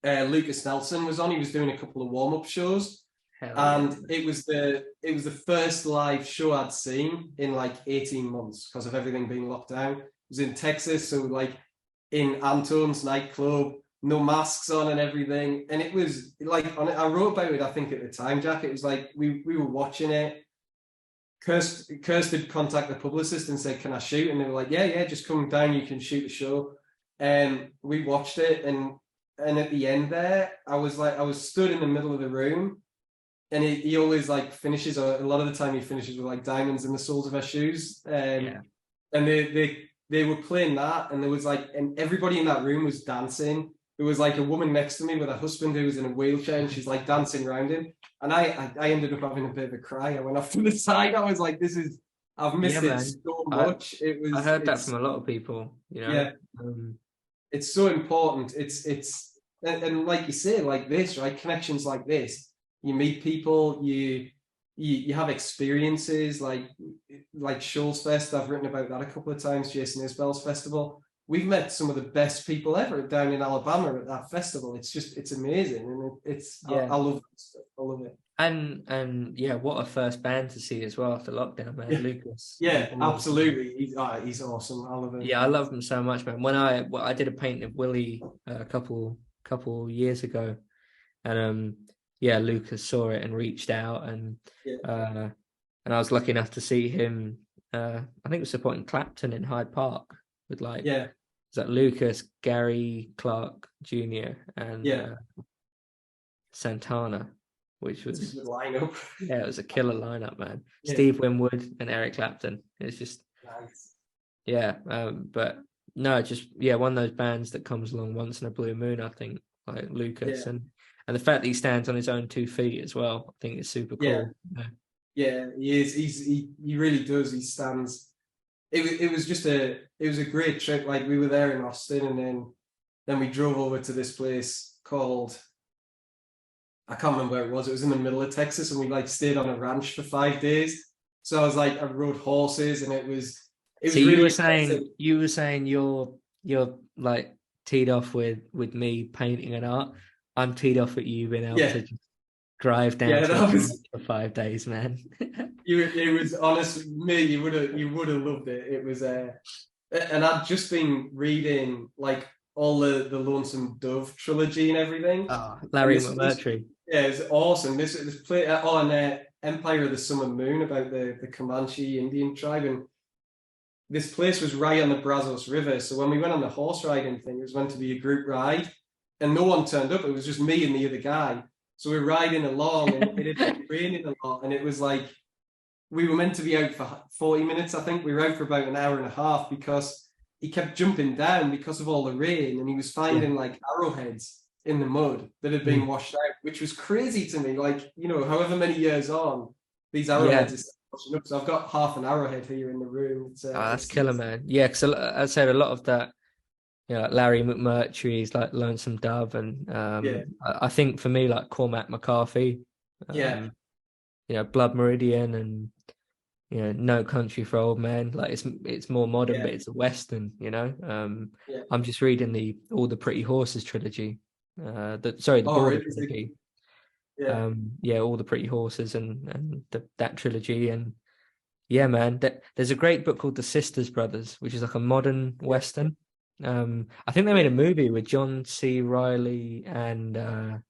Lucas Nelson was on. He was doing a couple of warm-up shows. It was the first live show I'd seen in like 18 months because of everything being locked down. It was in Texas, so like in Anton's nightclub, no masks on and everything. And it was like, I wrote about it, I think, at the time, Jack. It was like we were watching it. Kirst did contact the publicist and said, can I shoot? And they were like, yeah, just come down, you can shoot the show. And we watched it, and at the end there, I was stood in the middle of the room. And he always like finishes, or a lot of the time he finishes with like diamonds in the soles of her shoes. And they were playing that, and there was like, and everybody in that room was dancing. There was like a woman next to me with her husband who was in a wheelchair, and she's like dancing around him. And I ended up having a bit of a cry. I went off to the side. I was like, I've missed it so much. I heard that from a lot of people, Yeah. It's so important. It's and like you say, like this, right? Connections like this. You meet people, you have experiences like Shoals Fest. I've written about that a couple of times. Jason Isbell's festival. We've met some of the best people ever down in Alabama at that festival. It's amazing, and I love that stuff. I love it. And what a first band to see as well after lockdown, man. Lucas. Yeah, absolutely. He's awesome. I love him. Yeah, I love him so much, man. When I did a painting of Willie a couple years ago, and Lucas saw it and reached out, and I was lucky enough to see him. I think it was supporting Clapton in Hyde Park with is that Lucas, Gary Clark Jr. and Santana, which was a good lineup. Yeah, it was a killer lineup, man. Yeah. Steve Winwood and Eric Clapton. It's just nice. Yeah, but no, just one of those bands that comes along once in a blue moon. I think like Lucas and the fact that he stands on his own 2 feet as well, I think it's super cool. Yeah, he is. He really does. He stands. It was a great trip. Like, we were there in Austin, and then we drove over to this place called, I can't remember where it was. It was in the middle of Texas, and we like stayed on a ranch for 5 days. So I was like, I rode horses, and it was. So you were saying you're like teed off with me painting an art. I'm teed off at you being able to just drive down for 5 days, man. It was honestly me. You would have loved it. It was and I'd just been reading like all the Lonesome Dove trilogy and everything. Oh, Larry McMurtry. Yeah, it's awesome. This play on Empire of the Summer Moon about the Comanche Indian tribe, and this place was right on the Brazos River. So when we went on the horse riding thing, it was meant to be a group ride. and no one turned up. It was just me and the other guy. So we're riding along, and it had been raining a lot, and it was like we were meant to be out for 40 minutes. I think we were out for about an hour and a half because he kept jumping down because of all the rain, and he was finding like arrowheads in the mud that had been washed out, which was crazy to me. Like, you know, however many years on, these arrowheads are still washing up. So I've got half an arrowhead here in the room. That's killer, man. Yeah, because I said a lot of that, you know, like Larry McMurtry's like Lonesome Dove, and I think for me, like Cormac McCarthy, you know, Blood Meridian, and you know, No Country for Old Men. Like it's more modern, but it's a western. You know, I'm just reading the All the Pretty Horses trilogy. The Border trilogy. All the Pretty Horses and that trilogy, and yeah, man, there's a great book called The Sisters Brothers, which is like a modern western. I think they made a movie with John C. Reilly and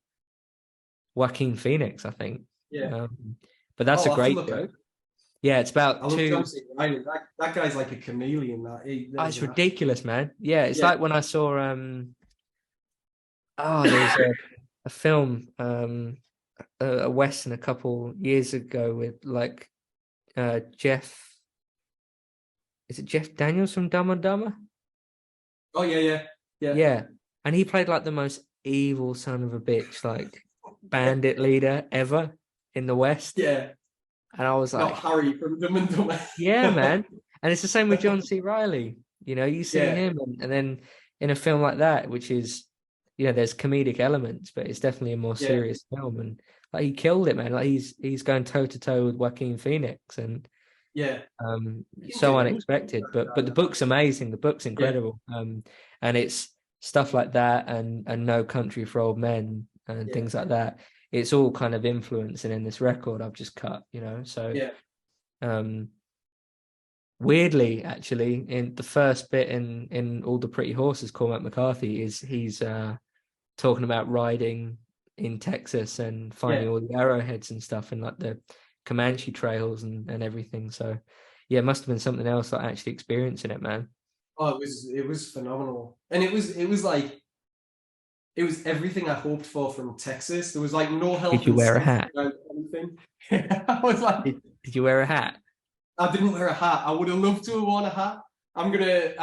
Joaquin Phoenix, I think. But that's a great book. Yeah, it's about two. John C. Reilly. That guy's like a chameleon. It's ridiculous, man. Yeah, it's like when I saw there's a film, a western a couple years ago with like Jeff. Is it Jeff Daniels from Dumb and Dumber? Oh yeah. And he played like the most evil son of a bitch, like bandit leader ever in the West. Yeah. And I was like, not Harry from Dumb and Dumber. Yeah, man. And it's the same with John C. Reilly. You know, you see him, and then in a film like that, which is, you know, there's comedic elements, but it's definitely a more serious film. And like he killed it, man. Like he's going toe to toe with Joaquin Phoenix, and so unexpected. But the book's amazing. The book's incredible. And it's stuff like that, and No Country for Old Men and things like that. It's all kind of influencing in this record I've just cut, you know. So weirdly, actually, in the first bit in All the Pretty Horses, Cormac McCarthy he's talking about riding in Texas and finding all the arrowheads and stuff, and like the Comanche trails and everything. So yeah, it must have been something else, like actually experiencing it, man. Oh, it was phenomenal. And it was like, it was everything I hoped for from Texas. There was like no help. Did you wear a hat? Anything. I was like, did you wear a hat? I didn't wear a hat. I would have loved to have worn a hat. I'm gonna.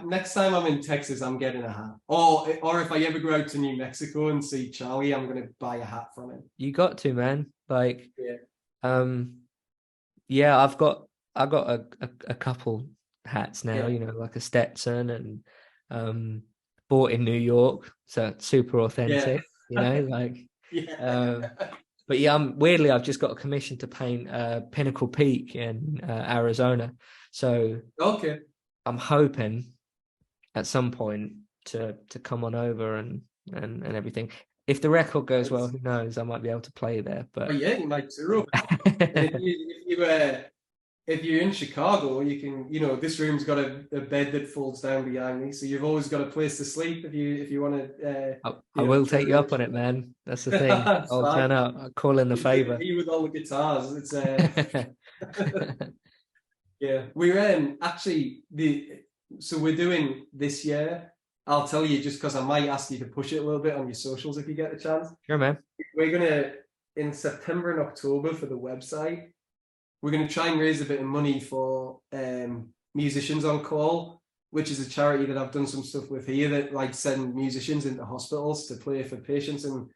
next time I'm in Texas, I'm getting a hat. Or if I ever go out to New Mexico and see Charlie, I'm gonna buy a hat from him. You got to, man. Like, I've got a couple hats now. You know, like a Stetson, and bought in New York, so it's super authentic. You know, like. But yeah, weirdly, I've just got a commission to paint Pinnacle Peak in Arizona. So I'm hoping at some point to come on over and everything. If the record goes well, who knows? I might be able to play there. But you might too. If you're in Chicago, you can, you know, this room's got a bed that folds down behind me, so you've always got a place to sleep if you want to. I will take you up on it, man. That's the thing. I'll turn up. I'll call in a favor. He with all the guitars. It's we're actually so we're doing this year. I'll tell you just because I might ask you to push it a little bit on your socials if you get a chance. Sure, man. We're gonna, in September and October, for the website, we're going to try and raise a bit of money for Musicians on Call, which is a charity that I've done some stuff with here that like send musicians into hospitals to play for patients, and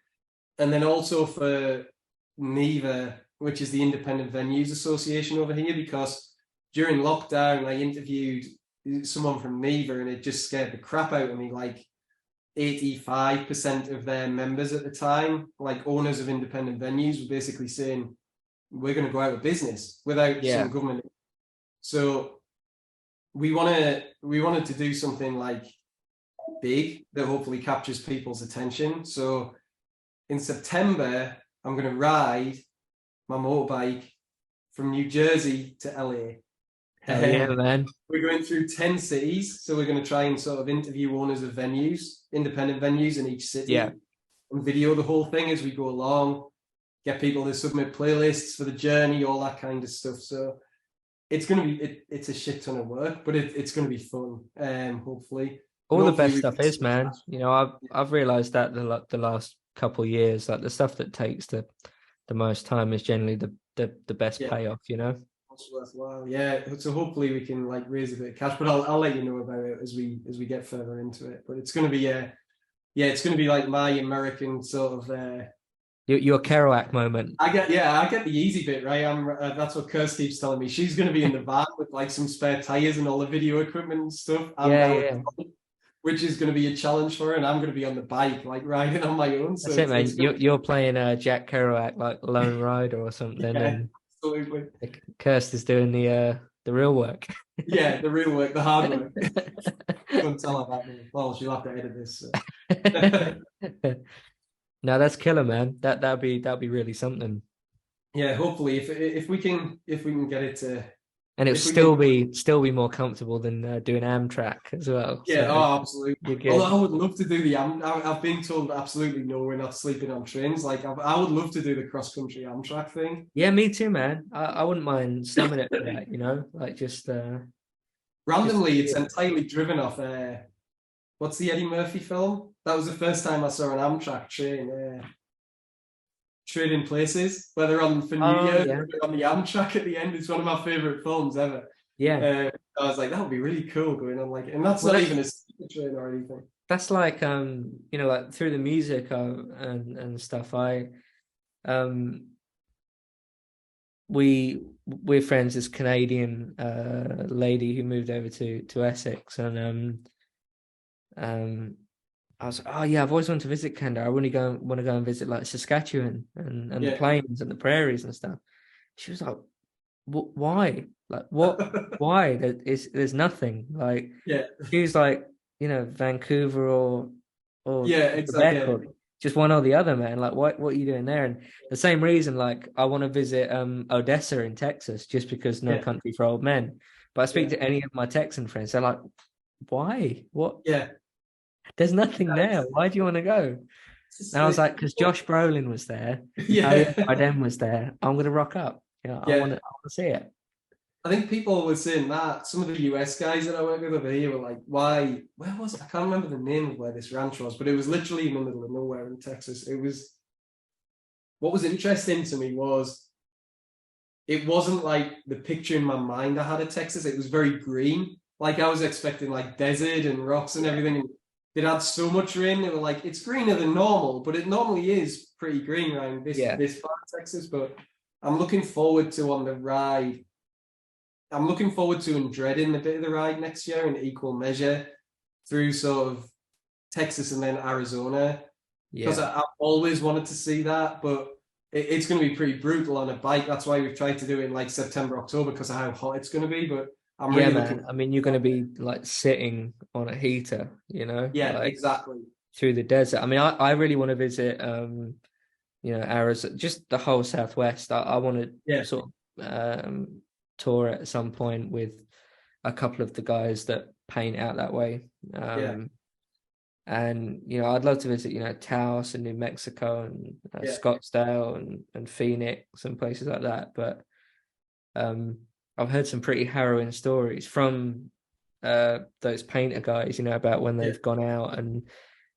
then also for NEVA, which is the Independent Venues Association over here, because during lockdown I interviewed someone from NEVA and it just scared the crap out of me. Like 85% of their members at the time, like owners of independent venues, were basically saying, we're going to go out of business without some government. So we wanted to do something like big that hopefully captures people's attention. So in September, I'm going to ride my motorbike from New Jersey to LA. Yeah, man. We're going through 10 cities. So we're going to try and sort of interview owners of venues, independent venues in each city, and video the whole thing as we go along. Get people to submit playlists for the journey, all that kind of stuff. So it's going to be, it's a shit ton of work, but it's going to be fun, hopefully. and All the hopefully best we stuff can is, smash man. You know, I've realized that the last couple of years, like the stuff that takes the most time is generally the best yeah, payoff, you know. it's worthwhile. Yeah, so hopefully we can like raise a bit of cash, but I'll let you know about it as we get further into it. But it's going to be yeah, it's going to be like my American sort of. Your Kerouac moment. I get the easy bit right. That's what Kirst keeps telling me. She's going to be in the van with like some spare tires and all the video equipment and stuff. I'm Yeah, down with, yeah. which is going to be a challenge for her, and I'm going to be on the bike, like riding on my own. So That's it, it's man. going You're playing Jack Kerouac like Lone Rider or to, something, yeah, and absolutely. Kirst is doing the real work. Yeah, the real work, the hard work. Don't tell her that. Man. Well, she'll have to edit this. So. No, that's killer, man. That'd be really something. Yeah, hopefully, if we can get it to And it'll if we can. still be more comfortable than doing Amtrak as well. Yeah, So oh, absolutely. you're Although good. I would love to do the I've been told absolutely no, we're not sleeping on trains. Like I would love to do the cross country Amtrak thing. Yeah, me too, man. I wouldn't mind slumming it for that, you know, like just Randomly, it's entirely driven off. What's the Eddie Murphy film? That was the first time I saw an Amtrak train. Trading Places, where they're on for New oh Year, yeah, they're on the Amtrak at the end. It's one of my favorite films ever. yeah. I was like, that would be really cool going on like, and that's Well, not even a sleeper train or anything. that's like you know, like through the music and stuff. Um we're friends, this Canadian lady who moved over to Essex, and I was like, oh yeah, I've always wanted to visit Canada. I want to go and visit like Saskatchewan and the Yeah. plains and the prairies and stuff. She was like, why? Like what? Why? There's nothing. Like Yeah. she was like, you know, Vancouver or Yeah, exactly. Quebec Yeah. or just one or the other, man. Like what are you doing there? And the same reason, like I want to visit Odessa in Texas just because no Yeah. country for old men. But I speak Yeah. to any of my Texan friends, they're like, why? What? Yeah. There's nothing there. That's- Why do you want to go? And I was like, because Josh Brolin was there, Javier yeah. Bardem was there. I'm gonna rock up. You know, Yeah. I want to see it. I think people were saying that some of the US guys that I work with over here were like, why, where was it? I can't remember the name of where this ranch was, but it was literally in the middle of nowhere in Texas. It was, what was interesting to me was it wasn't like the picture in my mind I had of Texas. It was very green. Like I was expecting like desert and rocks and everything. And it had so much rain. They were like, it's greener than normal, but it normally is pretty green around Yeah. this part of Texas. But I'm looking forward to on the ride. I'm looking forward to and dreading a bit of the ride next year in equal measure through sort of Texas and then Arizona. Because Yeah. I've always wanted to see that, but it's going to be pretty brutal on a bike. That's why we've tried to do it in like September, October because of how hot it's going to be. But I'm Yeah, really man. looking. I mean, you're going to be like sitting on a heater, you know, Yeah, like exactly. through the desert. I mean, I really want to visit, you know, Arizona, just the whole Southwest. I want Yeah, to sort of tour at some point with a couple of the guys that paint out that way. yeah, And you know, I'd love to visit, you know, Taos and New Mexico and yeah, Scottsdale and Phoenix and places like that. But I've heard some pretty harrowing stories from those painter guys, you know, about when yeah, they've gone out and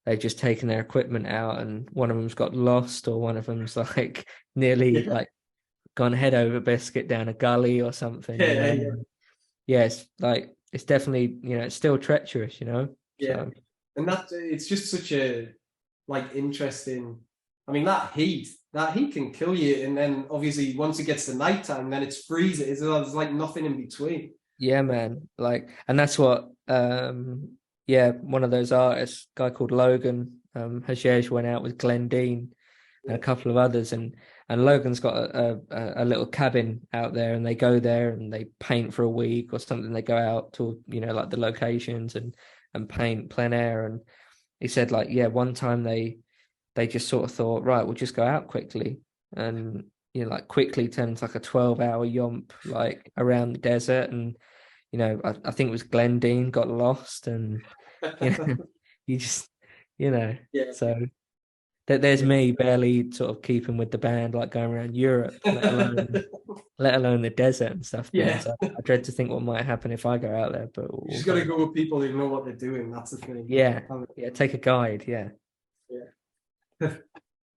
they've just taken their equipment out, and one of them's got lost, or one of them's like nearly yeah, like gone head over biscuit down a gully or something, you yeah, know. yeah, Yeah, it's like it's definitely, you know, it's still treacherous, you know. yeah. So And that it's just such a like interesting. I mean, that heat can kill you. And then obviously once it gets to nighttime, then it's freezing. There's like nothing in between. yeah, man. Like, and that's what yeah, one of those artists, guy called Logan, Hajej went out with Glenn Dean and Yeah, a couple of others, and Logan's got a little cabin out there, and they go there and they paint for a week or something. They go out to, you know, like the locations and paint plein air. And he said, like, yeah, one time they just sort of thought, right, we'll just go out quickly, and you know, like quickly turned into like a 12-hour yomp like around the desert. And you know, I think it was Glenn Dean got lost, and you know, you just, you know, yeah, so that there's yeah. me barely sort of keeping with the band, like going around Europe, let alone let alone the desert and stuff. Yeah. So I dread to think what might happen if I go out there. But You we'll just got to find go out. with people who know what they're doing. That's the thing. Yeah, yeah. Take a guide. Yeah, Yeah.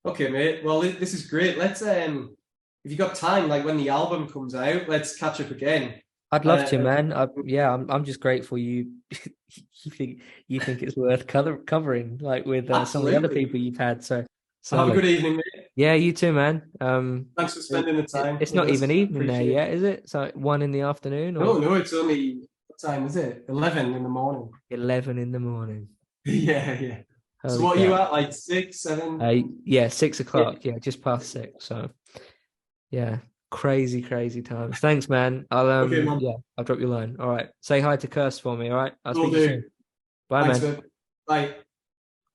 Okay, mate. Well, this is great. Let's if you got time, like when the album comes out, let's catch up again. I'd love to, man. Yeah, I'm just grateful you you think it's worth covering, like with some of the other Absolutely. people you've had. So Have a like, good evening, mate. yeah, you too, man. Thanks for spending the time It's with not even us. evening there Appreciate it. yet, is it? It's like 1 in the afternoon No, or no, it's only what time is it? 11 in the morning. 11 in the morning. Yeah, yeah. So Holy what are you crap. at? Like 6, 7? Yeah, 6 o'clock. Yeah. Yeah, just past 6. So yeah, crazy, crazy times. Thanks, man. I'll Okay, man. yeah, I'll drop you a line. All right. Say hi to Curse for me, all right? I'll Will speak to you do. soon. Bye, Thanks, man. man. Bye.